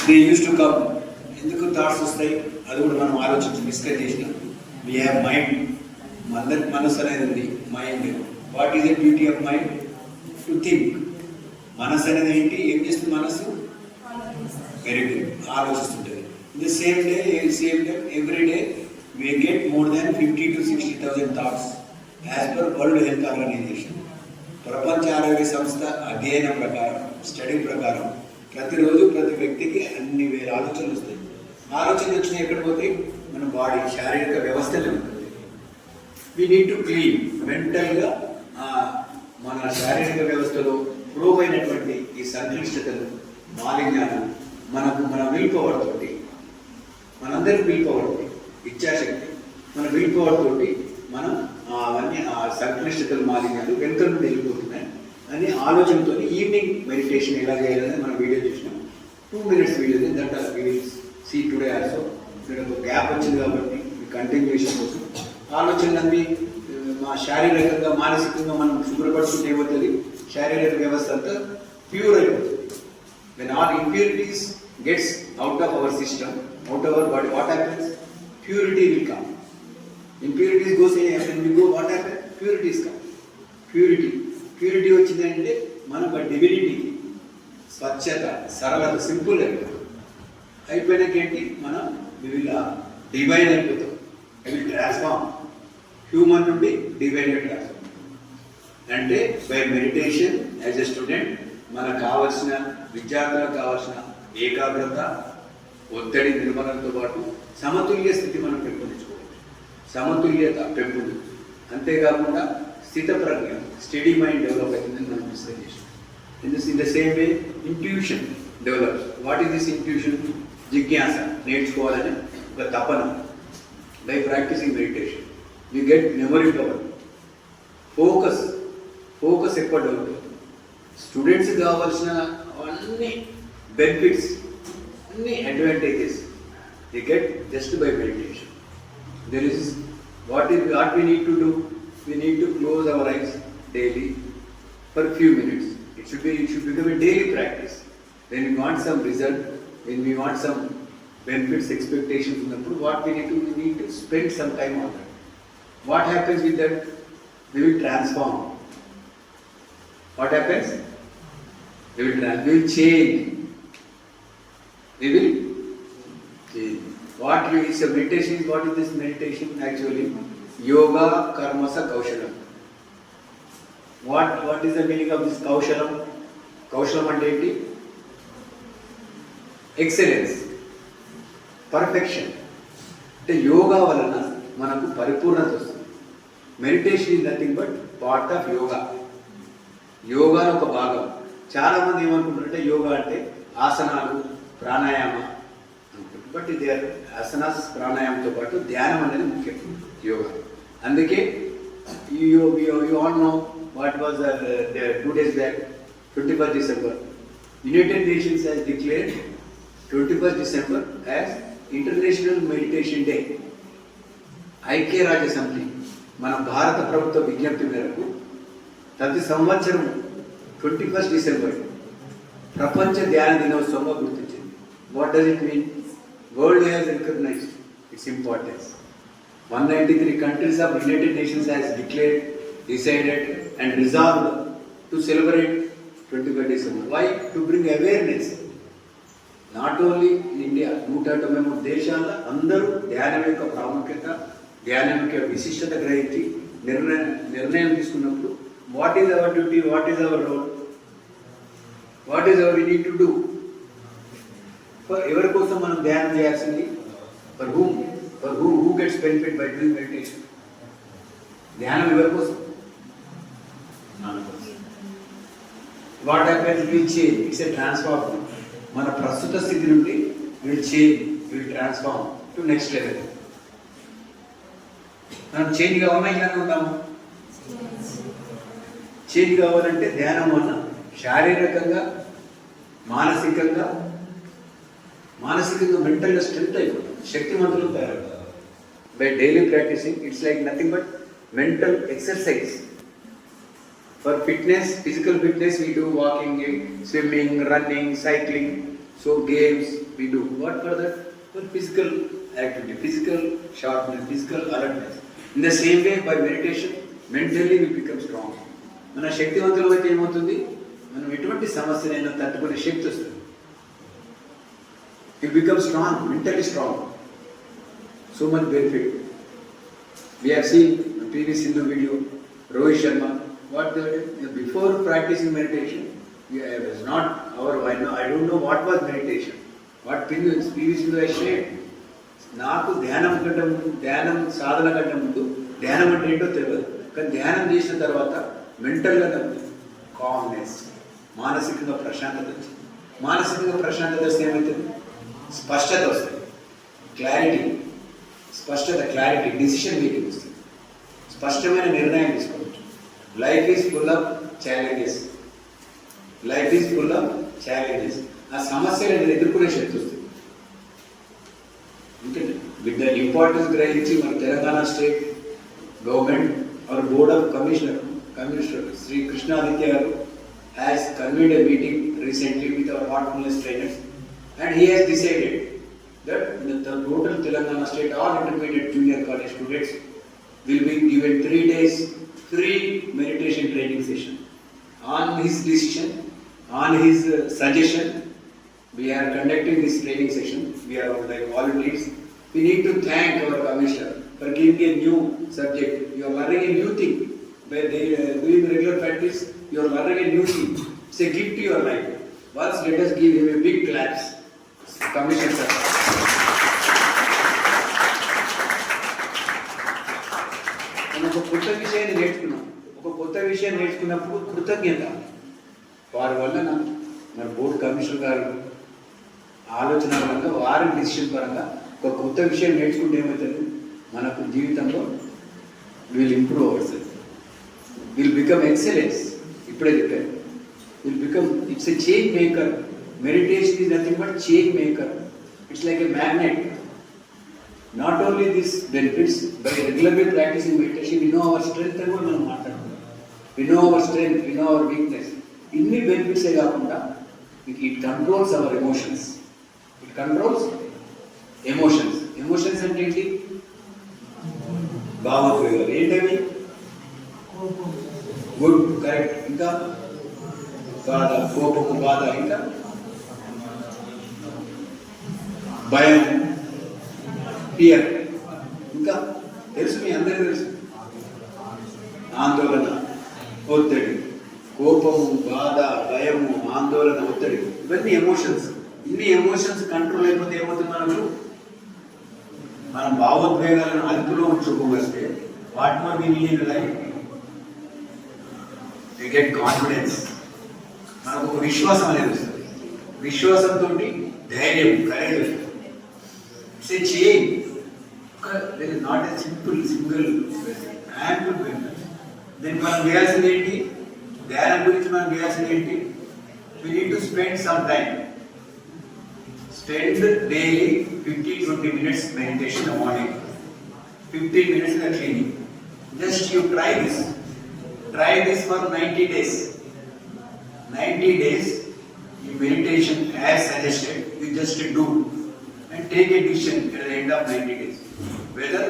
They use to come. ఎందుకు thoughts వస్తాయి అది కూడా మనం ఆలోచించి డిస్కస్ చేసినాం. వీ హ్యావ్ మైండ్, మనసు అనేది ఉంది. Mind, what is the duty of mind? To think. మనసు అనేది ఏంటి? ఏం చేస్తుంది మనసు? వెరీ గుడ్, ఆలోచిస్తుంటుంది. In the same day every day we get more than 50 to 60,000 thoughts as per World Health Organization. ప్రపంచ ఆరోగ్య సంస్థ అధ్యయనం ప్రకారం, స్టడీ ప్రకారం ప్రతిరోజు ప్రతి వ్యక్తికి అన్ని వేల ఆలోచనలు వస్తాయి. ఆలోచనలు వచ్చినాయి ఎక్కడ పోతాయి? మన బాడీ, శారీరక వ్యవస్థలో ఉంటుంది. వీ నీడ్ టు క్లీన్ మెంటల్గా మన శారీరక వ్యవస్థలో ప్రూవ్ అయినటువంటి ఈ సంక్లిష్టతలు, మాలిన్యాలు మన విల్ పవర్ తోటి, మనందరికీ విల్ పవర్ తోటి, ఇచ్ఛాశక్తి, మన విల్ పవర్ తోటి మనం అవన్నీ ఆ సంక్లిష్టతలు, మాలిన్యాలు వెనుక నుండి వెళ్ళిపోతున్నాయి అని ఆలోచనతో ఈవినింగ్ మెడిటేషన్ ఎలా చేయాలని మనం వీడియో చూసినాం. 2 minutes video. That we will see today also. ఇక్కడ ఒక గ్యాప్ వచ్చింది కాబట్టి కంటిన్యూషన్ కోసం ఆలోచనలన్నీ మా శారీరకంగా, మానసికంగా మనం శుభ్రపడుతుంటే ఏమవుతుంది? శారీరక వ్యవస్థ అంతా ప్యూర్ అయిపోతుంది. When all impurities gets out of our system, out of our body, what happens? Purity will come. Impurities goes in, when we go, what happens? Purities come. Purity వచ్చిందంటే మన డివినిటీ, స్వచ్ఛత, సరళత, సింపుల్ అయిపోయినాకేంటి? మనం divine అయిపోతాం. I will transform. Human నుండి divine transform అంటే by meditation. As a student మనకు కావాల్సిన, విద్యార్థులకు కావాల్సిన ఏకాగ్రత, ఒత్తిడి నిర్మలంతో పాటు సమతుల్య స్థితి మనం పెంపొందించుకోవచ్చు. సమతుల్యత పెంపుడు, అంతేకాకుండా స్థిత ప్రజ్ఞ, స్టడీ మైండ్ డెవలప్ అవుతుందని మనం డిస్కస్ చేసాం. In the same way intuition develops. What is this intuition? జిజ్ఞాస, నేర్చుకోవాలని ఒక తపన. By practising meditation you get memory power. Focus ఎక్కువ డెవలప్ అవుతుంది. స్టూడెంట్స్ కావాల్సిన అన్ని బెనిఫిట్స్, అన్ని advantages they get just by meditation. There is what we need to do. We need to close our eyes daily for a few minutes. It should become a daily practice. When we want some result, when we want some benefits, expectations, what we need to spend some time on that. What happens with that? We will transform. What happens? We will change. We will change. What is a meditation? What is this meditation? Actually, yoga karmasa kaushalam. What is the meaning of this kaushalam? Kaushalam అంటే ఏంటి? Excellence, perfection. అంటే యోగా వలన మనకు పరిపూర్ణత వస్తుంది. Meditation is nothing but part of yoga. Yoga ఒక భాగం. చాలామంది ఏమనుకుంటారంటే యోగా అంటే ఆసనాలు, ప్రాణాయామ. బట్ ఇది ఆసనాస్, ప్రాణాయామంతో పాటు ధ్యానం అనేది ముఖ్యం యోగా. అందుకే you all know what was 2 days back, 21st December, United Nations has declared 21st December as International Meditation Day. ఐక్యరాజ్య సమితి మన భారత ప్రభుత్వ విజ్ఞప్తి మేరకు ప్రతి సంవత్సరం 21st December ప్రపంచ ధ్యాన దినోత్సవంగా గుర్తించింది. What does it mean? World has recognized its importance. 193 countries of United Nations has declared, decided and resolved to celebrate 21st December. Why? To bring awareness. Not only in India, 193 దేశాల అందరూ ధ్యానం యొక్క ప్రాముఖ్యత, ధ్యానం యొక్క విశిష్టత గ్రహించి నిర్ణయం తీసుకున్నప్పుడు what is our duty, what is our role, what is our we need to do. ఎవరి కోసం మనం ధ్యానం చేయాల్సింది? For who gets benefit by doing meditation? ధ్యానం ఎవరి కోసం? మన కోసం. What happens? Will change. It's a transform. మన ప్రస్తుత స్థితి నుండి will change, will transform to next level. మనం చేంజ్ కావాలన్నా ఇలానే ఉంటాము. చేంజ్ కావాలంటే ధ్యానం వల్ల శారీరకంగా, మానసికంగా మెంటల్గా స్ట్రెంత్ అయిపోతుంది, శక్తివంతులు తయారవుతారు. By daily practising it's like nothing but mental exercise. For fitness, physical fitness, we do walking, swimming, running, cycling, so games, we do. What for that? For physical activity, physical sharpness, physical alertness. In the same way, by meditation, mentally we become strong. మన శక్తివంతులు అయితే ఏమవుతుంది, మనం ఎటువంటి సమస్యనైనా తట్టుకునే శక్తి వస్తుంది. You become strong, mentally strong. So much benefit. We have seen the previous Hindu video, Rohit Sharma. What they did before practicing meditation, it was not our. I don't know what was meditation. What previous Hindu has shared. నాకు ధ్యానం కంటే ముందు, ధ్యానం సాధన కంటే ముందు ధ్యానం అంటే ఏంటో తెలియదు. కానీ ధ్యానం చేసిన తర్వాత మెంటల్గా కామ్నెస్, మానసికంగా ప్రశాంతత వచ్చింది. మానసికంగా ప్రశాంతత వస్తే ఏమవుతుంది, స్పష్టత వస్తుంది, క్లారిటీ, స్పష్టత, క్లారిటీ, డిసిషన్ మేకింగ్ వస్తుంది, స్పష్టమైన నిర్ణయం తీసుకోవచ్చు. Life is full of challenges, life is full of challenges. ఆ సమస్యలను ఎదుర్కొనే శక్తి వస్తుంది. With the importance గ్రహించి మన Telangana state government our board of commissioner Sri Krishnaditya garu has convened a meeting recently with our heartfulness trainers, and he has decided that the total Telangana state all intermediate junior college students will be given 3 days free meditation training session. On his decision, on his suggestion, we are conducting this training session. We are like volunteers. We need to thank our commissioner for giving a new subject. You are learning a new thing. By doing regular practice, you are learning a new thing. It's a gift to your life. Once let us give him a big claps. Commissioner sir. మనం ఒక కొత్త విషయాన్ని నేర్చుకున్నాం. ఒక కొత్త విషయాన్ని నేర్చుకున్నప్పుడు కృతజ్ఞత. వారి వల్ల మన బోర్డు కమిషనర్ గారు ఆలోచన పరంగా, వారి డిసిషన్ పరంగా ఒక కొత్త విషయం నేర్చుకుంటే ఏమవుతుంది, మనకు జీవితంలో will improve our self, will become excellence. ఇప్పుడే చెప్పారు, will become, it's a change maker. Meditation is nothing but change maker. It's like a magnet. Not only this benefits, by regularly practising meditation we know our strength అని కూడా మనం మాట్లాడుతున్నాం. We know our strength, we know our weakness. ఇన్ని బెనిఫిట్సే కాకుండా it controls our emotions. It controls emotions. Emotions అంటే ఏంటి, భావోద్వేగాలు. ఏంటవి, గుడ్, కరెక్ట్, ఇంకా బాధ, కోపము, బాధ, ఇంకా భయం, ఫియర్, ఇంకా తెలుసు, మీ అందరికీ తెలుసు, ఆందోళన, ఒత్తిడి, కోపము, బాధ, భయము, ఆందోళన, ఒత్తిడి, ఇవన్నీ ఎమోషన్స్. ఇన్ని ఎమోషన్స్ కంట్రోల్ అయిపోతే ఏమవుతుంది, మనం భావోద్వేగాలను అదుపులో ఉంచుకోగలిగితే what more we need in life, we get confidence. మనకు ఒక విశ్వాసం అనేది వస్తుంది. విశ్వాసంతో ధైర్యం, కరేజ్ వస్తుంది. It's a change. There is not a single ample benefit. దీనికి మనం చేయాల్సింది ఏంటి, ధ్యానం గురించి మనం చేయాల్సింది ఏంటి, we need to spend some time. Spend daily 15-20 minutes meditation in the morning, 15 minutes in the cleaning. Just you try this. Try this for 90 days. 90 days, you meditation as suggested, you just do. And take a decision at the end of 90 days. Whether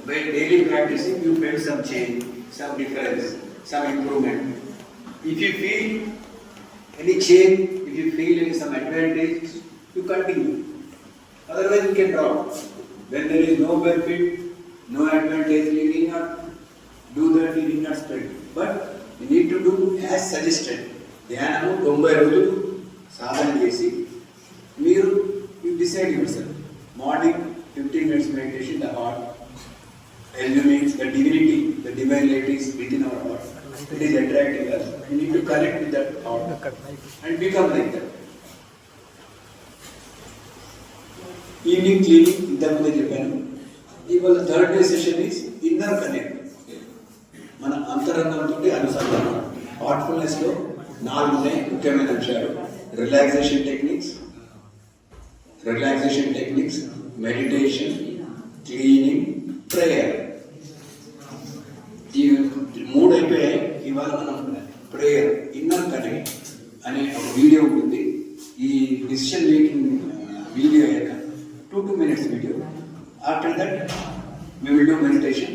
by daily practicing you feel some change, some difference, some improvement. If you feel any change, if you feel any some advantage, you continue. Otherwise you can drop. When there is no benefit, no advantage, you need not do that, you need not spread. But you need to do as suggested. ధ్యానము 90 రోజులు సాధన చేసి మీరు decide yourself. Morning 15 minutes meditation, the heart, assuming the divinity, the divine light is within our heart. It is attracting us. We need to connect with that heart and become like that. Evening cleaning ఇంతకుముందే చెప్పాను. ఇవాళ third day session is inner connect. మన అంతరంగంతో అనుసంధానం. హార్ట్ఫుల్నెస్లో 4 ఉన్నాయి ముఖ్యమైన అంశాలు. Relaxation techniques, meditation, cleaning, prayer. ఈ 3 అయిపోయాయి. ఇవాళ మనం ప్రేయర్, ఇన్నర్ కనెక్ట్ అనే ఒక వీడియో ఉంటుంది. ఈ డిసిషన్ మేకింగ్ వీడియో అయ్యాక 2 minutes video. After that we will do meditation.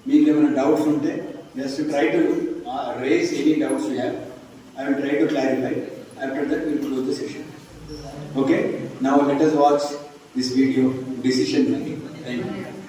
మీకు ఏమైనా డౌట్స్ ఉంటే just try to raise any doubts you have. I will try to clarify. After that we will close the session. Okay? Now let us watch this video, decision making. Thank you.